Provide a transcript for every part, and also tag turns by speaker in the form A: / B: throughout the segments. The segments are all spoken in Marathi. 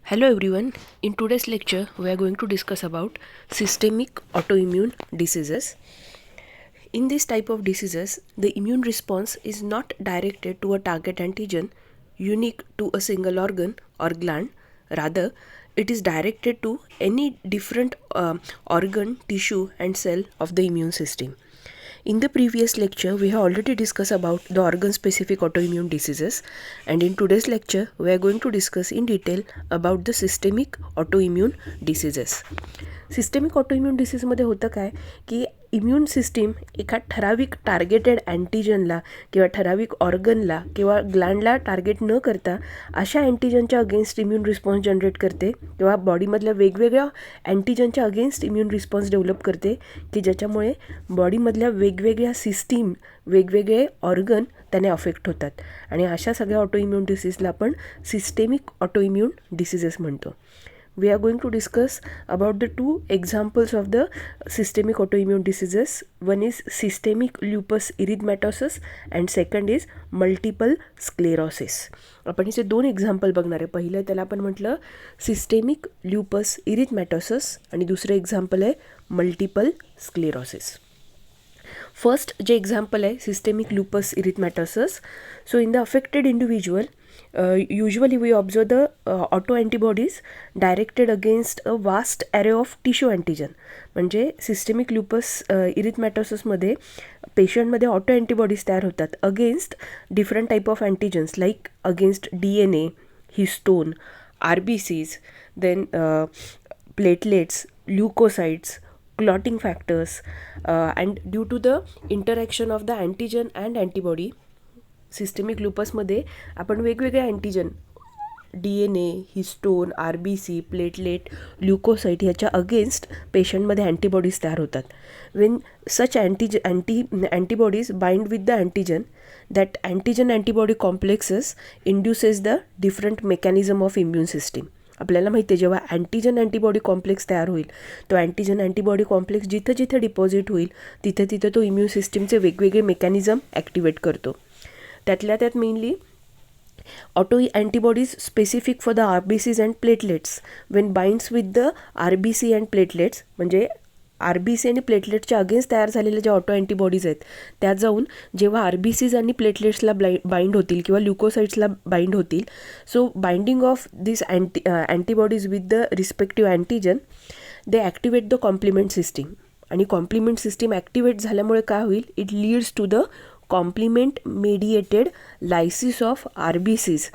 A: Hello everyone. In today's lecture, we are going to discuss about systemic autoimmune diseases. In this type of diseases, the immune response is not directed to a target antigen unique to a single organ or gland. Rather, it is directed to any different organ, tissue, and cell of the immune system. In the previous lecture, we have already discussed about the organ-specific autoimmune diseases, and in today's lecture, we are going to discuss in detail about the systemic autoimmune diseases. Systemic autoimmune डिसीजमध्ये होतं काय की इम्यून सिस्टीम एका ठराविक टार्गेटेड अँटीजनला किंवा ठराविक ऑर्गनला किंवा ग्लँडला टार्गेट न करता अशा अँटीजनच्या अगेन्स्ट इम्यून रिस्पॉन्स जनरेट करते किंवा बॉडीमधल्या वेगवेगळ्या अँटीजनच्या अगेन्स्ट इम्यून रिस्पॉन्स डेव्हलप करते की ज्याच्यामुळे बॉडीमधल्या वेगवेगळ्या सिस्टीम वेगवेगळे ऑर्गन त्याने अफेक्ट होतात आणि अशा सगळ्या ऑटोइम्यून डिसीजला आपण सिस्टेमिक ऑटोइम्यून डिसीजेस म्हणतो. We are going to discuss about the two examples of the systemic autoimmune diseases. One is systemic lupus erythematosus and second is multiple sclerosis. आपण इथे दोन एक्झाम्पल बघणार आहे. पहिलं त्याला आपण म्हटलं सिस्टेमिक ल्युपस इरिथमॅटोसस आणि दुसरं एक्झाम्पल आहे मल्टिपल स्क्लेरोसिस. फर्स्ट जे एक्झाम्पल आहे systemic lupus erythematosus. So in the affected individual, usually we observe the autoantibodies directed against a vast array of tissue antigen. म्हणजे सिस्टेमिक ल्युपस इरिथमॅटोससमध्ये पेशंटमध्ये ऑटो अँटीबॉडीज तयार होतात against different type of antigens like against DNA, histone, RBCs, then platelets, leukocytes, clotting factors, and due to the interaction of the antigen and antibody, systemic लुपसमध्ये आपण वेगवेगळे antigen DNA, histone, RBC, platelet, leukocyte ह्याच्या अगेन्स्ट पेशंटमध्ये अँटीबॉडीज तयार होतात. When such antibodies bind with the antigen, that antigen antibody complexes induces the different mechanism of immune system. आपल्याला माहिती आहे जेव्हा अँटीजन अँटीबॉडी कॉम्प्लेक्स तयार होईल तो अँटीजन अँटीबॉडी कॉम्प्लेक्स जिथं जिथं डिपॉझिट होईल तिथे तिथे तो इम्यून सिस्टीमचे वेगवेगळे मेकॅनिझम ॲक्टिवेट करतो. त्यातल्या त्यात mainly auto antibodies specific for the RBCs and platelets Wien binds with the RBC and platelets, म्हणजे RBC आणि प्लेटलेट्सच्या अगेन्स्ट तयार झालेल्या ज्या ऑटो अँटीबॉडीज आहेत त्या जाऊन जेव्हा RBCs आणि प्लेटलेट्सला बाइंड होतील किंवा ल्युकोसाइट्सला बाइंड होतील, so binding of this antibodies with the respective antigen they activate the complement system. आणि कॉम्प्लिमेंट सिस्टीम ॲक्टिवेट झाल्यामुळे काय होईल, it leads to the complement mediated lysis of RBCs,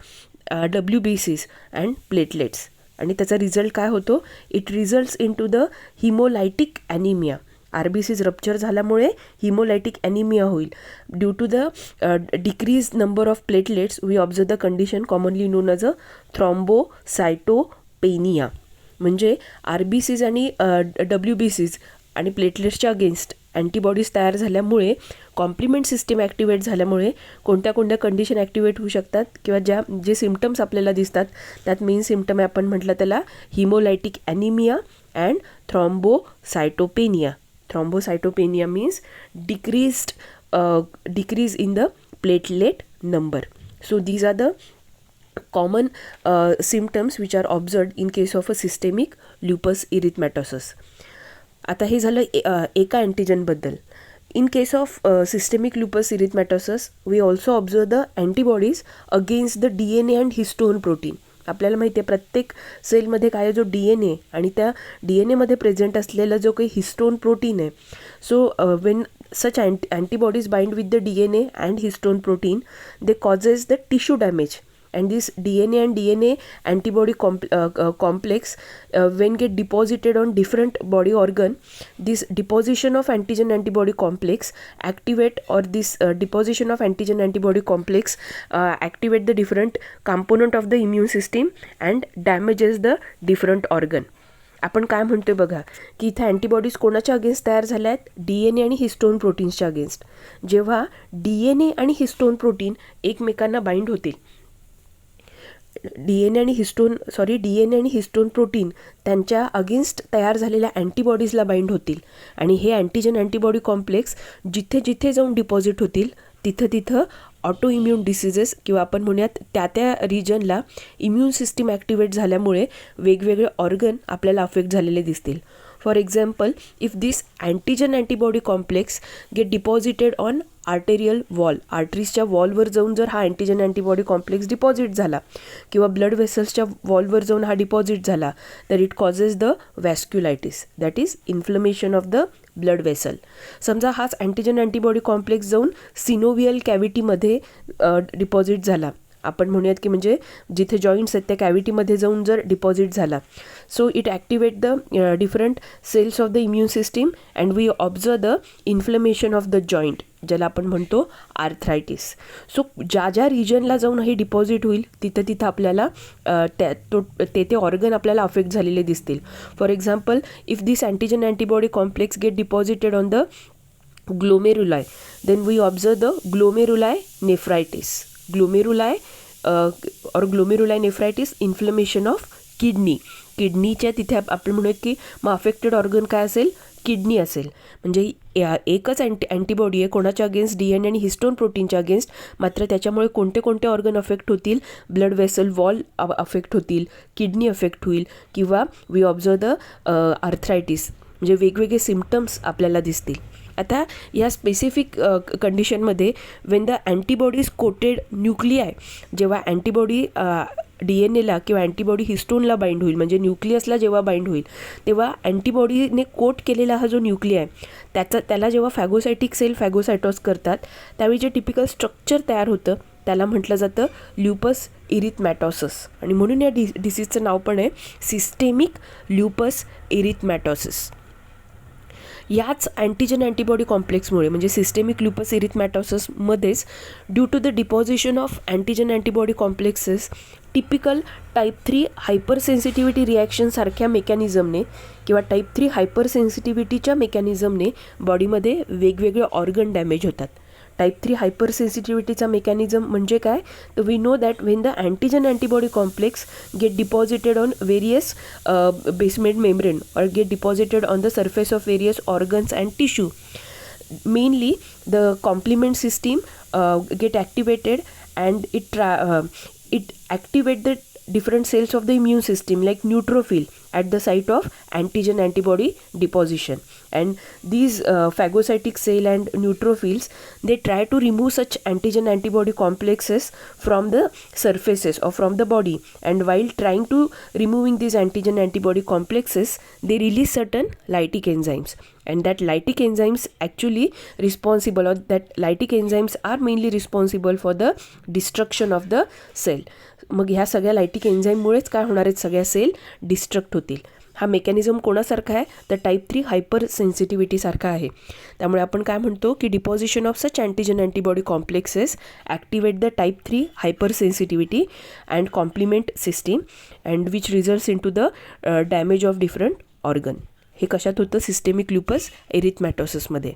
A: WBCs and platelets. आणि त्याचा रिझल्ट काय होतो, it results in to the hemolytic anaemia. RBCs rupture झाल्यामुळे हिमोलायटिक ॲनिमिया होईल. Due to the decrease number of platelets we observe the condition commonly non as a thrombocytopenia. म्हणजे RBCs आणि WBCs आणि प्लेटलेट्सच्या अगेन्स्ट अँटीबॉडीज तयार झाल्यामुळे कॉम्प्लिमेंट सिस्टीम ॲक्टिवेट झाल्यामुळे कोणत्या कोणत्या कंडिशन ॲक्टिवेट होऊ शकतात किंवा जे सिम्पटम्स आपल्याला दिसतात त्यात मेन सिम्पटम आहे आपण म्हटलं त्याला hemolytic anaemia and thrombocytopenia. Thrombocytopenia means decrease in the platelet number. So these are the common symptoms which are observed in case of a systemic lupus erythematosus. आता हे झालं एका अँटीजनबद्दल. In case of systemic lupus erythematosus we also observe the antibodies against the DNA and histone protein. आपल्याला माहिती आहे प्रत्येक सेलमध्ये काय जो DNA आणि त्या DNAमध्ये प्रेझेंट असलेला जो काही हिस्टोन प्रोटीन आहे, so when such antibodies bind with the DNA and histone protein, they causes the tissue damage. And this DNA and DNA antibody complex when get deposited on different body organ, this deposition of antigen antibody complex activate, or this deposition of antigen antibody complex activate the different component of the immune system and damages the different organ. आपण काय म्हणतोय बघा की इथे अँटीबॉडीज कोणाच्या अगेन्स्ट तयार झाल्या आहेत, DNA आणि हिस्टोन प्रोटीन्सच्या अगेन्स्ट. जेव्हा DNA आणि हिस्टोन प्रोटीन एकमेकांना बाइंड होतील, DNA आणि हिस्टोन प्रोटीन त्यांच्या अगेन्स्ट तयार झालेल्या अँटीबॉडीजला बाइंड होतील आणि हे अँटीजन अँटीबॉडी कॉम्प्लेक्स जिथे जिथे जाऊन डिपॉझिट होतील तिथं ऑटो इम्यून डिसीजेस किंवा आपण म्हणूयात त्या रिजनला इम्यून सिस्टीम ॲक्टिवेट झाल्यामुळे वेगवेगळे ऑर्गन आपल्याला अफेक्ट झालेले दिसतील. For example, if this antigen antibody complex get deposited on arterial wall, आर्टरीजच्या वॉलवर जाऊन जर हा अँटीजन अँटीबॉडी कॉम्प्लेक्स डिपॉझिट झाला किंवा ब्लड वेसल्सच्या वॉलवर जाऊन हा डिपॉझिट झाला, तर it causes the vasculitis, that is inflammation of the blood vessel. समजा हाच अँटीजन अँटीबॉडी कॉम्प्लेक्स जाऊन सिनोवियल कॅव्हिटीमध्ये डिपॉझिट झाला, आपण म्हणूयात की म्हणजे जिथे जॉईंट्स आहेत त्या कॅव्हिटीमध्ये जाऊन जर डिपॉझिट झाला, so it activate the different cells of the immune system and we observe the inflammation of the joint, ज्याला आपण म्हणतो आर्थरायटिस. सो ज्या रिजनला जाऊन हे डिपॉझिट होईल तिथं आपल्याला ते ऑर्गन आपल्याला अफेक्ट झालेले दिसतील. For example, if this antigen antibody complex get deposited on the glomeruli, then we observe the glomeruli nephritis. Glomeruli और ग्लोमेरुलाई नेफ्रायटिस, इन्फ्लमेशन ऑफ किडनीच्या तिथे आपण म्हणूया की मग अफेक्टेड ऑर्गन काय असेल, किडनी असेल. म्हणजे एकच अँटीबॉडी आहे कोणाच्या अगेन्स्ट, DNA आणि हिस्टोन प्रोटीनच्या अगेन्स्ट, मात्र त्याच्यामुळे कोणते ऑर्गन अफेक्ट होतील, ब्लड वेसल वॉल अफेक्ट होतील, किडनी अफेक्ट होईल किंवा वी ऑब्झर्व द आर्थरायटिस, म्हणजे वेगवेगळे सिम्पटम्स आपल्याला दिसतील. आता या स्पेसिफिक कंडिशनमध्ये Wien the antibodies coated nuclei, जेव्हा अँटीबॉडी DNA किंवा अँटीबॉडी हिस्टोनला बाइंड होईल, म्हणजे न्यूक्लियसला जेव्हा बाइंड होईल, तेव्हा अँटीबॉडीने कोट केलेला हा जो न्यूक्लियाय त्याला जेव्हा फॅगोसायटिक सेल फॅगोसायटोस करतात, त्यावेळी जे टिपिकल स्ट्रक्चर तयार होतं त्याला म्हटलं जातं ल्युपस इरिथमॅटोसिस. आणि म्हणून या डिसीजचं नाव पण आहे सिस्टेमिक ल्युपस इरिथमॅटोसिस. याच अँटीजन अँटीबॉडी कॉम्प्लेक्समुळे म्हणजे सिस्टेमिक ल्युपस इरिथमॅटोसिसमध्येच due to the deposition of antigen antibody complexes typical type 3 hyper sensitivity रिॲक्शनसारख्या मेकॅनिझमने किंवा टाईप 3 हायपर सेन्सिटिव्हिटीच्या मेकॅनिझमने बॉडीमध्ये वेगवेगळे ऑर्गन डॅमेज होतात. टाईप 3 हायपर सेन्सिटिव्हिटीचा मेकॅनिझम म्हणजे काय, तर we know that when the antigen antibody complex get deposited on various basement membrane or get deposited on the surface of various organs and tissue, mainly the complement system get activated and it activate the different cells of the immune system like neutrophil at the site of antigen antibody deposition, and these phagocytic cell and neutrophils, they try to remove such antigen antibody complexes from the surfaces or from the body, and while trying to removing these antigen antibody complexes, they release certain lytic enzymes, and that lytic enzymes actually responsible, or that lytic enzymes are mainly responsible for the destruction of the cell. मग ह्या सगळ्या लायटिक एन्झाईममुळेच काय होणार आहेत, सगळ्या सेल डिस्ट्रक्ट होतील. हा मेकॅनिझम कोणासारखा आहे, तर टाईप 3 हायपर सेन्सिटिव्हिटीसारखा आहे. त्यामुळे आपण काय म्हणतो की deposition of such antigen antibody complexes activate the type 3 hyper sensitivity and complement system and which results in to the damage of different organ. हे कशात होतं, सिस्टेमिक ल्युपस एरिथमॅटोसिसमध्ये.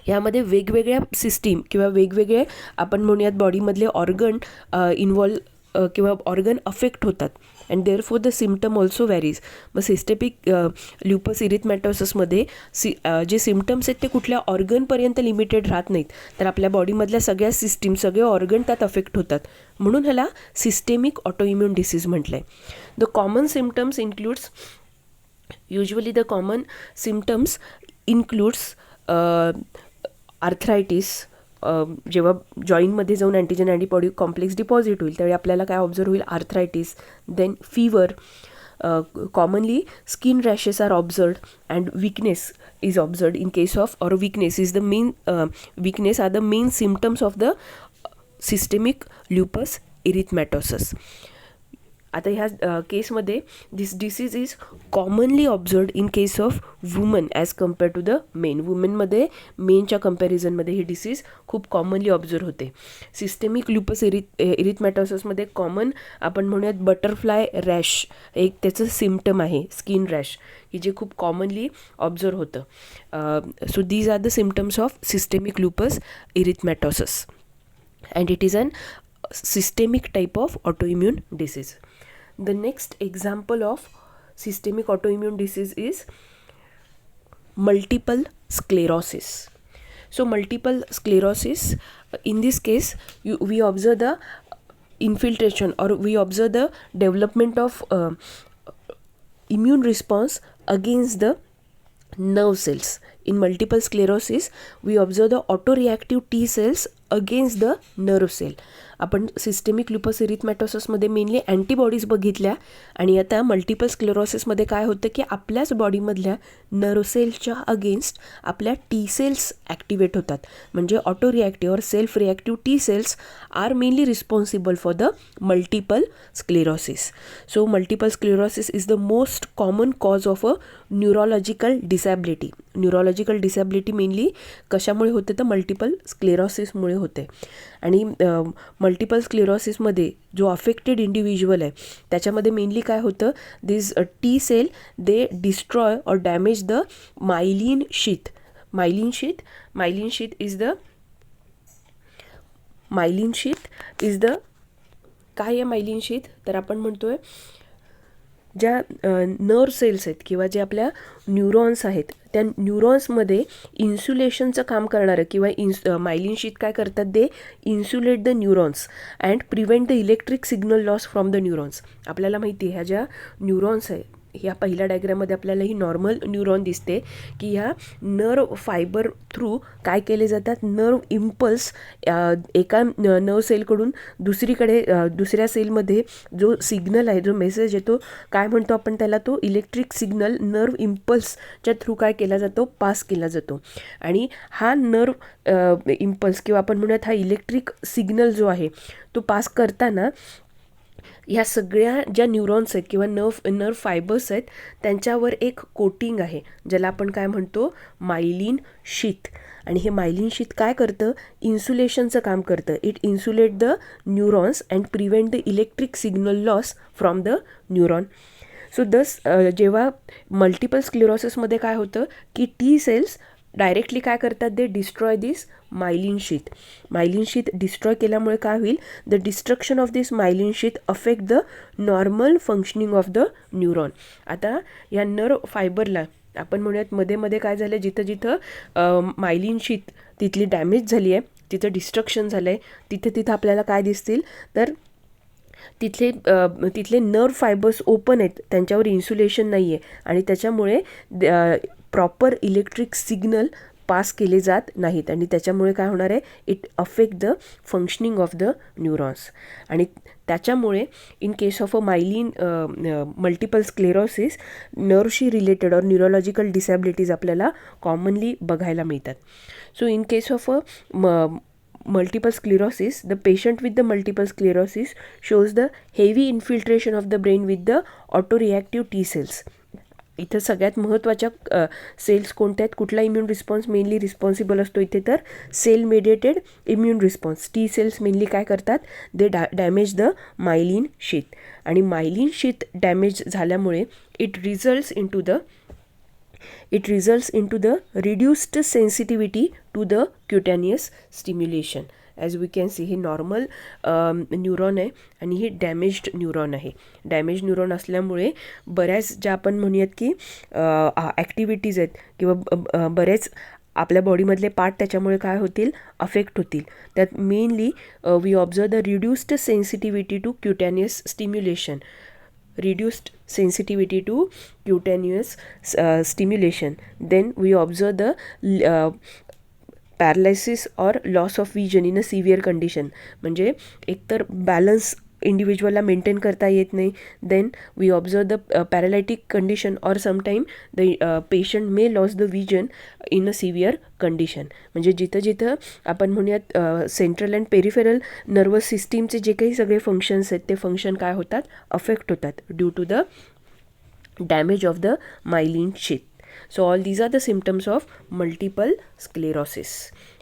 A: यामध्ये वेगवेगळ्या सिस्टीम किंवा वेगवेगळे आपण म्हणूयात बॉडीमधले ऑर्गन किंवा ऑर्गन अफेक्ट होतात, and therefore the symptom also varies. मग सिस्टेमिक ल्युपस इरिथमॅटोसिसमध्ये जे सिम्पटम्स आहेत ते कुठल्या ऑर्गनपर्यंत लिमिटेड राहत नाहीत, तर आपल्या बॉडीमधल्या सगळ्या सिस्टीम, सगळे ऑर्गन त्यात अफेक्ट होतात. म्हणून ह्याला सिस्टेमिक ऑटोइम्यून डिसीज म्हटलं आहे. The common symptoms includes, usually the common symptoms includes arthritis. जेव्हा जॉईंटमध्ये जाऊन अँटीजन अँटीबॉडी कॉम्प्लेक्स डिपॉझिट होईल त्यावेळी आपल्याला काय ऑब्झर्व होईल, arthritis. Then fever, commonly skin rashes are observed and weakness is observed in case of, और weakness is the main, weakness are the main symptoms of the systemic lupus erythematosis. आता ह्या केसमध्ये this disease is commonly observed in case of woman as compare to the men. वुमेनमध्ये मेनच्या कम्पॅरिझनमध्ये ही डिसीज खूप कॉमनली ऑब्झर्व होते. सिस्टेमिक ल्युपस इरिथमॅटोसिसमध्ये कॉमन आपण म्हणूयात बटरफ्लाय रॅश एक त्याचं सिम्पटम आहे, स्किन रॅश, की जे खूप कॉमनली ऑब्झर्व होतं. So these are the symptoms of systemic lupus erythematosis and it is an systemic type of autoimmune disease. The next example of systemic autoimmune disease is multiple sclerosis. So multiple sclerosis, in this case we observe the infiltration or we observe the development of immune response against the nerve cells. In multiple sclerosis we observe the autoreactive T cells against the nerve cell. आपण सिस्टेमिक लुपस एरिथमॅटोससमध्ये मेनली अँटीबॉडीज बघितल्या आणि आता मल्टिपल स्क्लेरोसिसमध्ये काय होतं की आपल्याच बॉडीमधल्या नर्व सेल्सच्या अगेन्स्ट आपल्या टी सेल्स ॲक्टिवेट होतात. म्हणजे ऑटो रिॲक्टिव्ह और self reactive T cells are mainly responsible for the multiple sclerosis. So multiple sclerosis is the most common cause of a neurological disability. Neurological disability mainly कशामुळे होते तर मल्टिपल स्क्लेरोसिसमुळे होते. आणि मल्टिपल स्क्लेरोसिसमध्ये जो अफेक्टेड इंडिव्हिज्युअल आहे त्याच्यामध्ये मेनली काय होतं, दिस टी सेल दे डिस्ट्रॉय और damage the myelin sheath. Myelin sheath is the काय आहे मायलिन शीथ, तर आपण म्हणतोय ज्या नर्व सेल्स आहेत किंवा जे आपल्या न्यूरॉन्स आहेत त्या न्यूरॉन्समध्ये इन्सुलेशनचं काम करणारं किंवा मायलिन शीथ काय करतात, they insulate the neurons and prevent the electric signal loss from the neurons. आपल्याला माहिती आहे ह्या ज्या न्यूरॉन्स आहे ह्या पहिल्या डायग्राममध्ये आपल्याला ही नॉर्मल न्यूरॉन दिसते की ह्या नर्व फायबर थ्रू काय केले जातात, नर्व इम्पल्स एका नर्व सेलकडून दुसऱ्या सेलमध्ये जो सिग्नल आहे जो मेसेज येतो काय म्हणतो आपण त्याला, तो इलेक्ट्रिक सिग्नल नर्व इम्पल्सच्या थ्रू काय केला जातो, पास केला जातो. आणि हा नर्व इम्पल्स किंवा आपण म्हणूयात हा इलेक्ट्रिक सिग्नल जो आहे तो पास करताना ह्या सगळ्या ज्या न्यूरॉन्स आहेत किंवा नर्व फायबर्स आहेत त्यांच्यावर एक कोटिंग आहे ज्याला आपण काय म्हणतो, मायलिन शीथ. आणि हे मायलिन शीथ काय करतं, इन्सुलेशनचं काम करतं. It insulate the neurons and prevent the electric signal loss from the neuron. So दस जेव्हा मल्टिपल स्क्लेरोसिसमध्ये काय होतं की टी सेल्स डायरेक्टली काय करतात, दे डिस्ट्रॉय दिस myelin sheath. Myelin sheath destroy केल्यामुळे काय होईल, the destruction of this myelin sheath affect the normal functioning of the neuron. आता या नर्व फायबरला आपण म्हणूयात मध्ये काय झालं, जिथं मायलिन शीथ तिथली डॅमेज झाली आहे, तिथं डिस्ट्रक्शन झालं आहे, तिथं आपल्याला काय दिसतील तर तिथले नर्व फायबर्स ओपन आहेत, त्यांच्यावर इन्सुलेशन नाही आहे आणि त्याच्यामुळे प्रॉपर इलेक्ट्रिक सिग्नल पास केले जात नाहीत आणि त्याच्यामुळे काय होणार आहे, it affect the functioning of the neurons. आणि त्याच्यामुळे in case of a multiple sclerosis नर्वशी रिलेटेड और न्यूरोलॉजिकल डिसॅबिलिटीज आपल्याला कॉमनली बघायला मिळतात. So in case of a multiple sclerosis, the patient with the multiple sclerosis shows the heavy infiltration of the brain with the autoreactive T cells. इथं सगळ्यात महत्त्वाच्या सेल्स कोणत्या आहेत, कुठला इम्यून रिस्पॉन्स मेनली रिस्पॉन्सिबल असतो इथे तर cell mediated immune response. T cells mainly काय करतात, they damage the myelin sheath. आणि मायलिन शीथ डॅमेज झाल्यामुळे it results into the reduced sensitivity to the cutaneous stimulation. As we can see हे नॉर्मल न्यूरॉन आहे आणि हे डॅमेज्ड न्यूरॉन आहे. डॅमेज न्यूरॉन असल्यामुळे बऱ्याच ज्या आपण म्हणूयात की ॲक्टिव्हिटीज आहेत किंवा बरेच आपल्या बॉडीमधले पार्ट त्याच्यामुळे काय होतील, अफेक्ट होतील. त्यात mainly we observe the reduced sensitivity to cutaneous stimulation. Reduced sensitivity to cutaneous stimulation. Then we observe the paralysis or loss of vision in a severe condition. म्हणजे एकतर बॅलन्स इंडिव्हिज्युअलला मेंटेन करता येत नाही. Then we observe the paralytic condition और sometime the patient may loss the vision in a severe condition. म्हणजे जिथं आपण म्हणूयात सेंट्रल अँड पेरिफेरल नर्वस सिस्टीमचे जे काही सगळे फंक्शन्स आहेत ते फंक्शन काय होतात, अफेक्ट होतात due to the damage of the myelin sheath. So all these are the symptoms of multiple sclerosis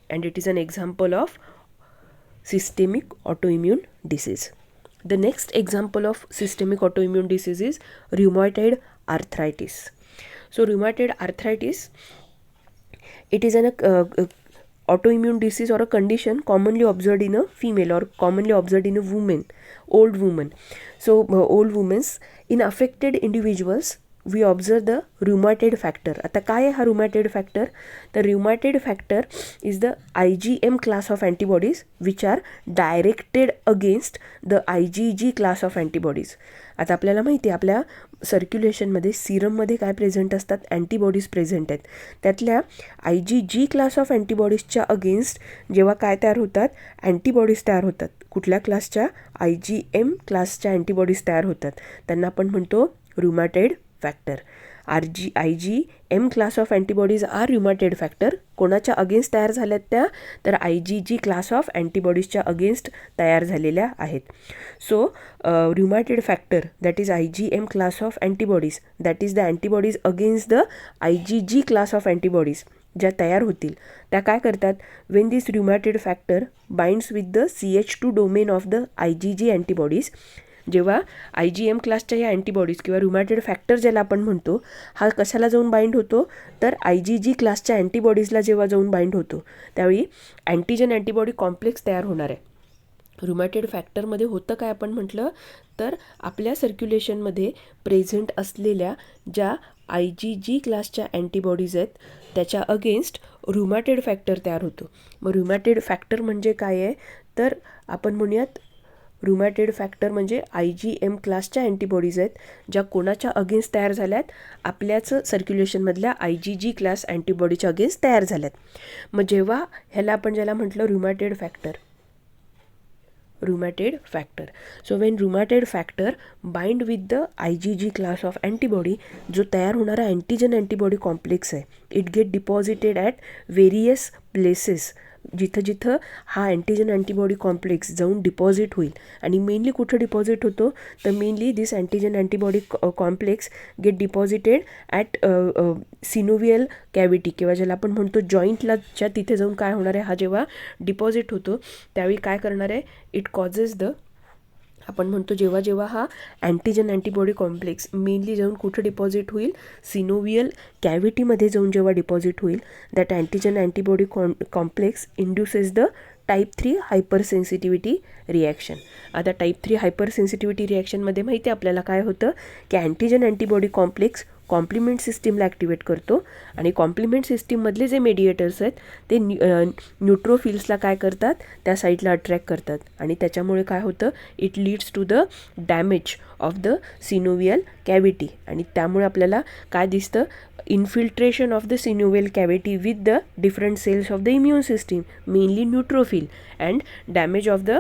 A: and it is an example of systemic autoimmune disease. The next example of systemic autoimmune disease is rheumatoid arthritis. So rheumatoid arthritis, it is an autoimmune disease or a condition commonly observed in a female or commonly observed in a old woman. So old women, in affected individuals we observe the rheumatoid factor. आता काय आहे हा रुमॅटेड फॅक्टर? तर rheumatoid factor is the IgM class of antibodies which are directed against the IgG class of antibodies. आता आपल्याला माहिती आहे आपल्या सर्क्युलेशनमध्ये सिरममध्ये काय प्रेझेंट असतात? अँटीबॉडीज प्रेझेंट आहेत. त्यातल्या IgG क्लास ऑफ अँटीबॉडीजच्या अगेन्स्ट जेव्हा काय तयार होतात? अँटीबॉडीज तयार होतात. कुठल्या क्लासच्या? IgM क्लासच्या अँटीबॉडीज तयार होतात. त्यांना आपण म्हणतो rheumatoid factor. IgM class of antibodies are rheumatoid factor. कोणाच्या अगेन्स्ट तयार झाल्यात त्या? तर IgG क्लास ऑफ अँटीबॉडीजच्या अगेन्स्ट तयार झालेल्या आहेत. So rheumatoid factor that is IgM class of antibodies that is the antibodies against the IgG class of antibodies ज्या तयार होतील त्या काय करतात? When this rheumatoid factor binds with the CH2 domain of the IgG antibodies. जेव्हा IgM क्लासच्या या अँटीबॉडीज किंवा रुमॅटेड फॅक्टर ज्याला आपण म्हणतो हा कशाला जाऊन बाइंड होतो? तर IgG क्लासच्या अँटीबॉडीजला जेव्हा जाऊन बाइंड होतो त्यावेळी अँटीजन अँटीबॉडी कॉम्प्लेक्स तयार होणार आहे. रुमॅटेड फॅक्टरमध्ये होतं काय आपण म्हटलं तर आपल्या सर्क्युलेशनमध्ये प्रेझेंट असलेल्या ज्या IgG क्लासच्या अँटीबॉडीज आहेत त्याच्या अगेन्स्ट रुमॅटेड फॅक्टर तयार होतो. मग रुमॅटेड फॅक्टर म्हणजे काय आहे? तर आपण म्हणूयात रुमॅटेड फॅक्टर म्हणजे IgM क्लासच्या अँटीबॉडीज आहेत ज्या कोणाच्या अगेन्स्ट तयार झाल्यात? आपल्याच सर्क्युलेशनमधल्या IgG क्लास अँटीबॉडीच्या अगेन्स्ट तयार झाल्यात. मग जेव्हा ह्याला आपण ज्याला म्हटलं rheumatoid factor. So when rheumatoid factor bind with the IgG class of antibody जो तयार होणारा अँटीजन अँटीबॉडी कॉम्प्लेक्स आहे it get deposited at various places. जिथं जिथं हा अँटीजन अँटीबॉडी कॉम्प्लेक्स जाऊन डिपॉझिट होईल आणि मेनली कुठं डिपॉझिट होतो तर mainly this antigen antibody complex get deposited at synovial cavity किंवा ज्याला आपण म्हणतो जॉईंटलाच्या तिथे जाऊन काय होणार आहे? हा जेव्हा डिपॉझिट होतो त्यावेळी काय करणार आहे? इट कॉजेस द आपण म्हणतो जेव्हा जेव्हा हा अँटीजन अँटीबॉडी कॉम्प्लेक्स मेनली जाऊन कुठं डिपॉझिट होईल? सिनोवियल कॅव्हिटीमध्ये जाऊन जेव्हा डिपॉझिट होईल that antigen antibody complex induces the type 3 hyper sensitivity reaction. आता टाईप 3 हायपर सेन्सिटिव्हिटी रिॲक्शनमध्ये माहिती आहे आपल्याला काय होतं की अँटीजन अँटीबॉडी कॉम्प्लेक्स कॉम्प्लिमेंट सिस्टीमला ॲक्टिवेट करतो आणि कॉम्प्लिमेंट सिस्टीममधले जे मेडिएटर्स आहेत ते न्यूट्रोफिल्सला काय करतात? त्या साईडला अट्रॅक्ट करतात आणि त्याच्यामुळे काय होतं? It leads to the damage of the synovial cavity आणि त्यामुळे आपल्याला काय दिसतं? Infiltration of the synovial cavity with the different cells of the immune system mainly neutrophil and damage of the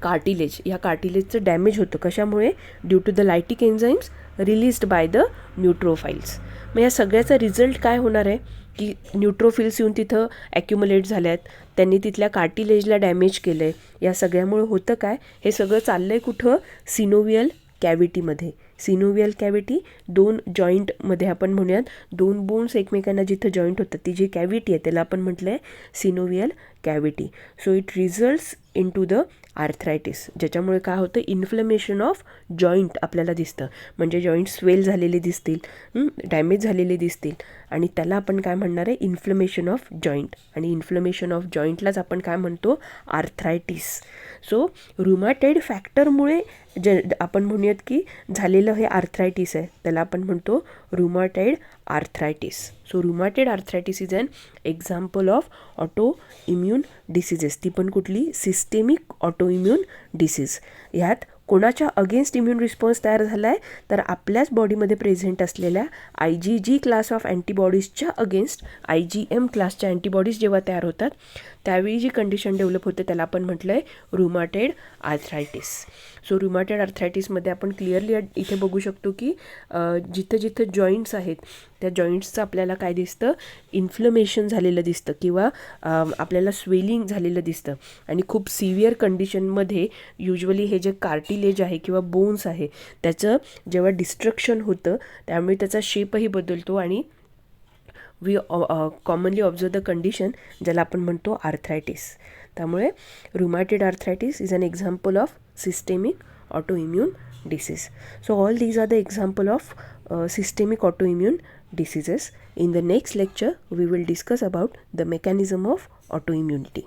A: cartilage. या कार्टिलेजचं डॅमेज होतं कशामुळे? Due to the lytic enzymes released by the neutrophils. मग या सगळ्याचा रिझल्ट काय होणार आहे की न्यूट्रोफिल्स येऊन तिथं ॲक्युमुलेट झाल्यात, त्यांनी तिथल्या कार्टिलेजला डॅमेज केलं आहे. या सगळ्यामुळे होतं काय? हे सगळं चाललं आहे कुठं? सिनोवियल कॅव्हिटीमध्ये. सिनोवियल कॅव्हिटी दोन जॉईंटमध्ये आपण म्हणूयात दोन बोन्स एकमेकांना जिथं जॉईंट होतात ती जी कॅव्हिटी आहे त्याला आपण म्हटलं आहे synovial cavity. So it results in to the arthritis ज्याच्यामुळे काय होतं? इन्फ्लमेशन ऑफ जॉईंट आपल्याला दिसतं. म्हणजे जॉईंट स्वेल झालेले दिसतील, डॅमेज झालेले दिसतील आणि त्याला आपण काय म्हणणार आहे? Inflammation of joint. आणि इन्फ्लमेशन ऑफ जॉईंटलाच आपण काय म्हणतो? आर्थरायटिस. सो रुमॅटेड फॅक्टरमुळे जे आपण म्हणूयात की झालेलं हे आर्थरायटिस आहे त्याला आपण म्हणतो rheumatoid arthritis. So rheumatoid arthritis is an example of auto immune diseases. ती पण कुठली? Systemic auto immune disease. ह्यात कोणाच्या अगेन्स्ट इम्यून रिस्पॉन्स तयार झाला आहे? तर आपल्याच बॉडीमध्ये प्रेझेंट असलेल्या IgG क्लास ऑफ अँटीबॉडीजच्या अगेन्स्ट IgM क्लासच्या अँटीबॉडीज जेव्हा तयार होतात त्यावेळी जी कंडिशन डेव्हलप होते त्याला आपण म्हटलं आहे रुमॅटेड आर्थरायटिस. सो रुमॅटेड आर्थरायटिसमध्ये आपण क्लिअरली इथे बघू शकतो की जिथं जिथं जॉईंट्स आहेत त्या जॉईंट्सचं आपल्याला काय दिसतं? इन्फ्लमेशन झालेलं दिसतं किंवा आपल्याला स्वेलिंग झालेलं दिसतं आणि खूप सिव्हिअर कंडिशनमध्ये युजली हे जे कार्टिलेज आहे किंवा बोन्स आहे त्याचं जेव्हा डिस्ट्रक्शन होतं त्यामुळे त्याचा शेपही बदलतो आणि we commonly observe the condition ज्याला आपण म्हणतो आर्थरायटिस. त्यामुळे rheumatoid arthritis is an example of systemic autoimmune disease. So all these are the example of systemic autoimmune diseases. In the next lecture we will discuss about the mechanism of autoimmunity.